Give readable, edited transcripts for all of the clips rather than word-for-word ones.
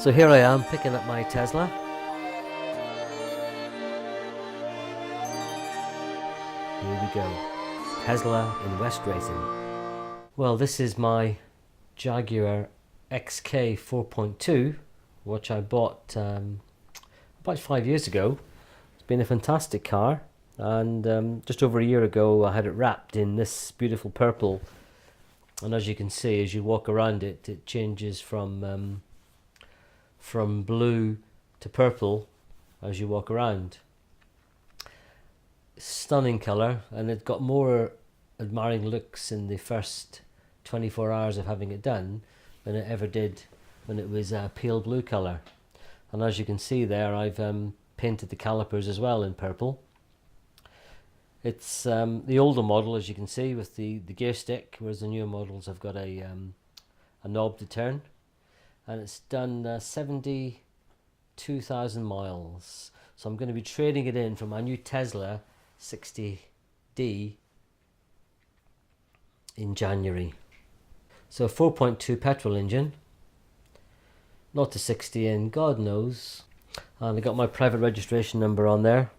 So here I am picking up my Tesla. Here we go. Tesla in West Drayton. Well, this is my Jaguar XK 4.2, which I bought about 5 years ago. It's been a fantastic car, and just over a year ago I had it wrapped in this beautiful purple. And as you can see, as you walk around it, it changes from blue to purple as you walk around. Stunning colour, and it got more admiring looks in the first 24 hours of having it done than it ever did when it was a pale blue colour. And as you can see there, I've painted the calipers as well in purple. It's the older model, as you can see, with the gear stick, whereas the newer models have got a knob to turn. And it's done 72,000 miles. So I'm going to be trading it in for my new Tesla 60D in January. So a 4.2 petrol engine, not to 60 in, God knows. And I got my private registration number on there.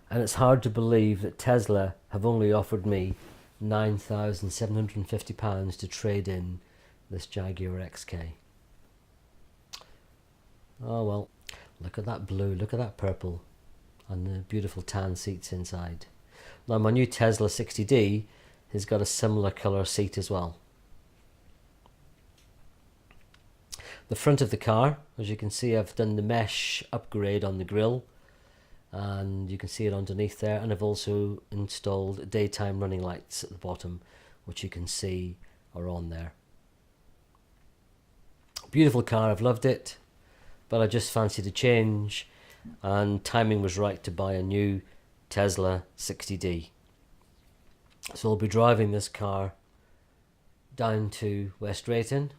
And it's hard to believe that Tesla have only offered me £9,750 to trade in this Jaguar XK. Oh well, look at that blue, look at that purple, and the beautiful tan seats inside. Now my new Tesla 60D has got a similar colour seat as well. The front of the car, as you can see, I've done the mesh upgrade on the grille, and you can see it underneath there, and I've also installed daytime running lights at the bottom, which you can see are on there. Beautiful car, I've loved it, but I just fancied a change, and timing was right to buy a new Tesla 60D. So I'll be driving this car down to West Drayton,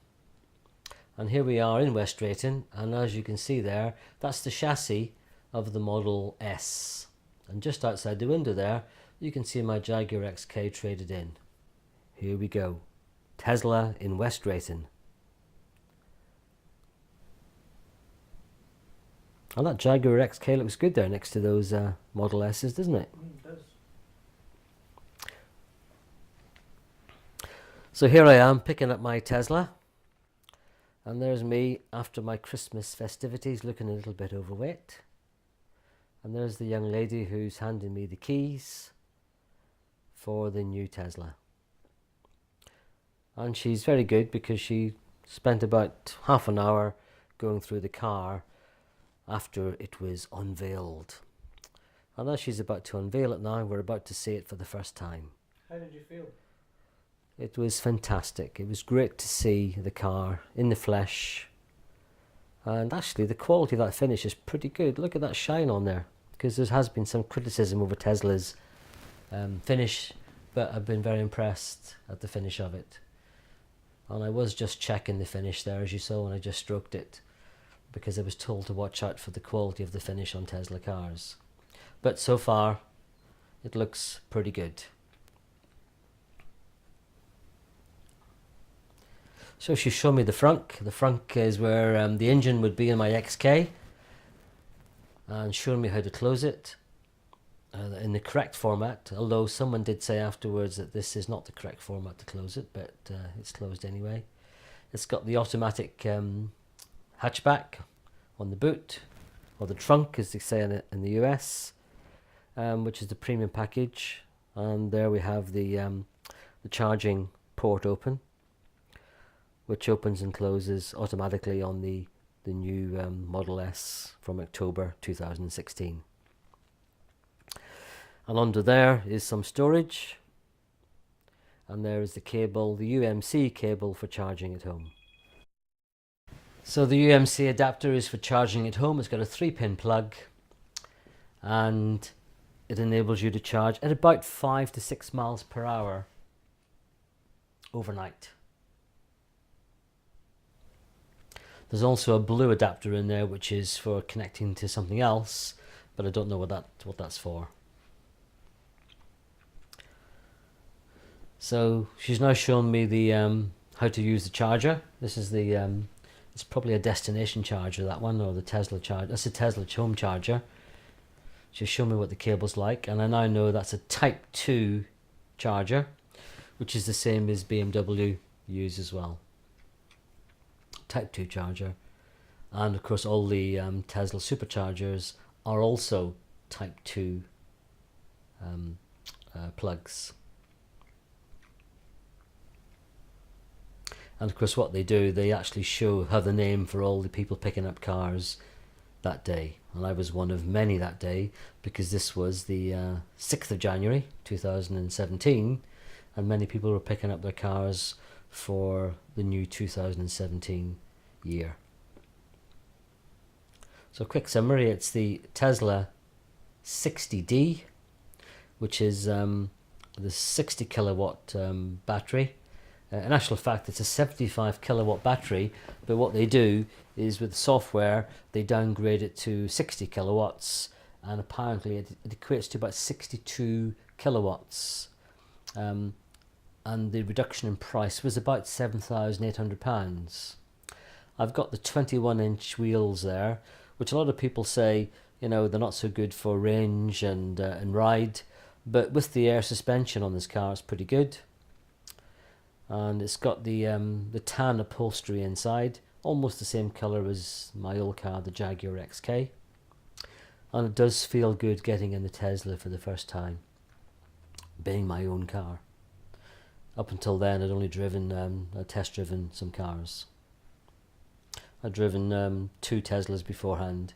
and here we are in West Drayton, and as you can see there, that's the chassis of the Model S, and just outside the window there you can see my Jaguar XK traded in. Here we go, Tesla in West Drayton. And that Jaguar XK looks good there next to those Model S's, doesn't it? It does. So here I am picking up my Tesla, and there's me after my Christmas festivities, looking a little bit overweight. And there's the young lady who's handing me the keys for the new Tesla. And she's very good because she spent about half an hour going through the car after it was unveiled. And as she's about to unveil it now, we're about to see it for the first time. How did you feel? It was fantastic. It was great to see the car in the flesh. And actually the quality of that finish is pretty good. Look at that shine on there, because there has been some criticism over Tesla's finish, but I've been very impressed at the finish of it. And I was just checking the finish there, as you saw when I just stroked it, because I was told to watch out for the quality of the finish on Tesla cars. But so far it looks pretty good. So she's shown me the frunk. The frunk is where the engine would be in my XK, and showing me how to close it in the correct format, although someone did say afterwards that this is not the correct format to close it, but it's closed anyway. It's got the automatic hatchback on the boot, or the trunk as they say in the US, which is the premium package. And there we have the charging port open, which opens and closes automatically on the new Model S from October 2016. And under there is some storage, and there is the cable, the UMC cable for charging at home. So the UMC adapter is for charging at home. It's got a 3-pin plug, and it enables you to charge at about 5 to 6 miles per hour overnight. There's also a blue adapter in there, which is for connecting to something else, but I don't know what that's for. So she's now shown me the how to use the charger. This is the It's probably a destination charger, that one, or the Tesla charger. That's a Tesla home charger. Just show me what the cable's like, and I now know that's a Type 2 charger, which is the same as BMW use as well. Type 2 charger. And of course all the Tesla superchargers are also Type 2 plugs. And of course what they do, they actually have the name for all the people picking up cars that day. And I was one of many that day, because this was the 6th of January 2017, and many people were picking up their cars for the new 2017 year. So quick summary, it's the Tesla 60D, which is the 60 kilowatt battery. In actual fact, it's a 75 kilowatt battery, but what they do is with software, they downgrade it to 60 kilowatts, and apparently it equates to about 62 kilowatts. And the reduction in price was about £7,800. I've got the 21-inch wheels there, which a lot of people say, you know, they're not so good for range and ride, but with the air suspension on this car, it's pretty good. And it's got the tan upholstery inside, almost the same colour as my old car, the Jaguar XK. And it does feel good getting in the Tesla for the first time, being my own car. Up until then, I'd only test driven some cars. I'd driven 2 Teslas beforehand,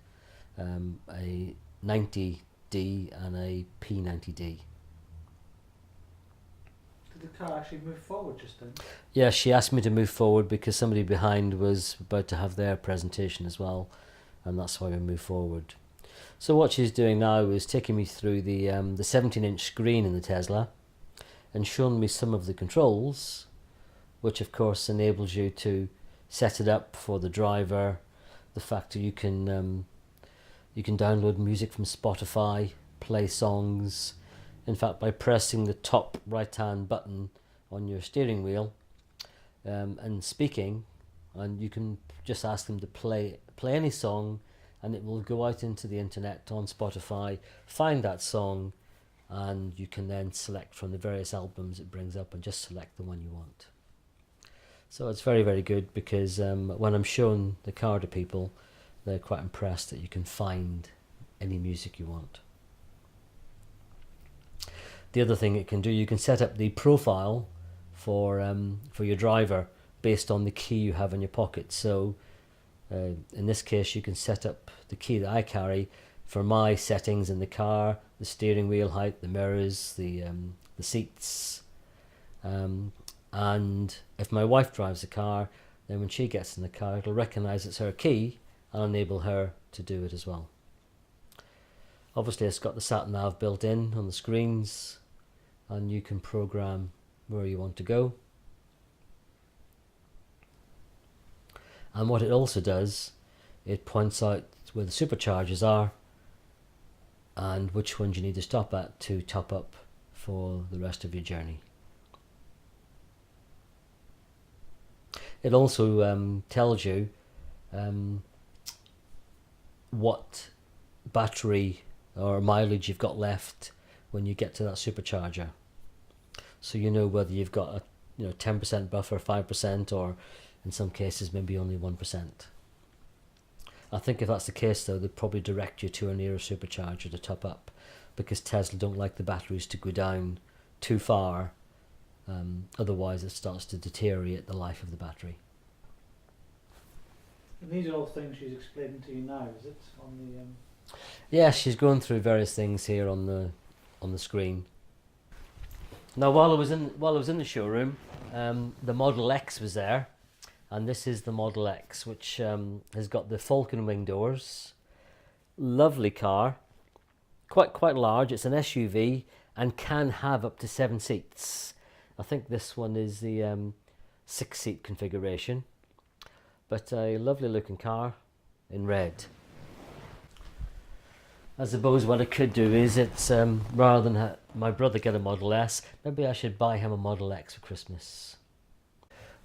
a 90D and a P90D. Did the car actually move forward just then? Yeah, she asked me to move forward because somebody behind was about to have their presentation as well, and that's why we moved forward. So what she's doing now is taking me through the 17-inch screen in the Tesla and showing me some of the controls, which of course enables you to set it up for the driver. The fact that you can download music from Spotify, play songs. In fact, by pressing the top right-hand button on your steering wheel and speaking, and you can just ask them to play any song, and it will go out into the internet on Spotify, find that song, and you can then select from the various albums it brings up and just select the one you want. So it's very, very good, because when I'm showing the car to people, they're quite impressed that you can find any music you want. The other thing it can do, you can set up the profile for your driver based on the key you have in your pocket. So in this case, you can set up the key that I carry for my settings in the car, the steering wheel height, the mirrors, the seats. And if my wife drives the car, then when she gets in the car, it'll recognise it's her key and enable her to do it as well. Obviously, it's got the sat-nav built in on the screens, and you can program where you want to go. And what it also does, it points out where the superchargers are and which ones you need to stop at to top up for the rest of your journey. It also tells you what battery or mileage you've got left when you get to that supercharger. So you know whether you've got a 10% buffer, 5%, or in some cases maybe only 1%. I think if that's the case though, they'd probably direct you to a nearer supercharger to top up, because Tesla don't like the batteries to go down too far, otherwise it starts to deteriorate the life of the battery. And these are all things she's explaining to you now, is it? On the Yeah, she's going through various things here on the screen. Now, while I was in the showroom, the Model X was there, and this is the Model X, which has got the Falcon wing doors. Lovely car, quite large. It's an SUV and can have up to 7 seats. I think this one is the 6-seat configuration, but a lovely looking car in red. I suppose what I could do is, it's rather than my brother get a Model S, maybe I should buy him a Model X for Christmas.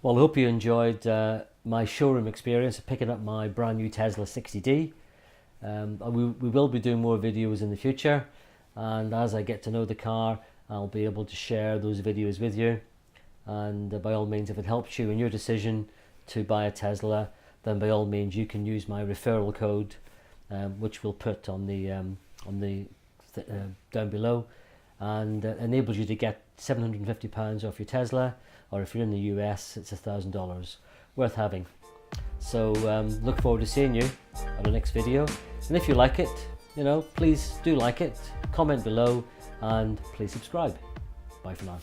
Well, I hope you enjoyed my showroom experience of picking up my brand new Tesla 60D. We will be doing more videos in the future, and as I get to know the car, I'll be able to share those videos with you. And by all means, if it helps you in your decision to buy a Tesla, then by all means you can use my referral code, which we'll put on the down below, and enables you to get £750 off your Tesla, or if you're in the US, it's $1,000, worth having. So look forward to seeing you on the next video, and if you like it, please do like it, comment below, and please subscribe. Bye for now.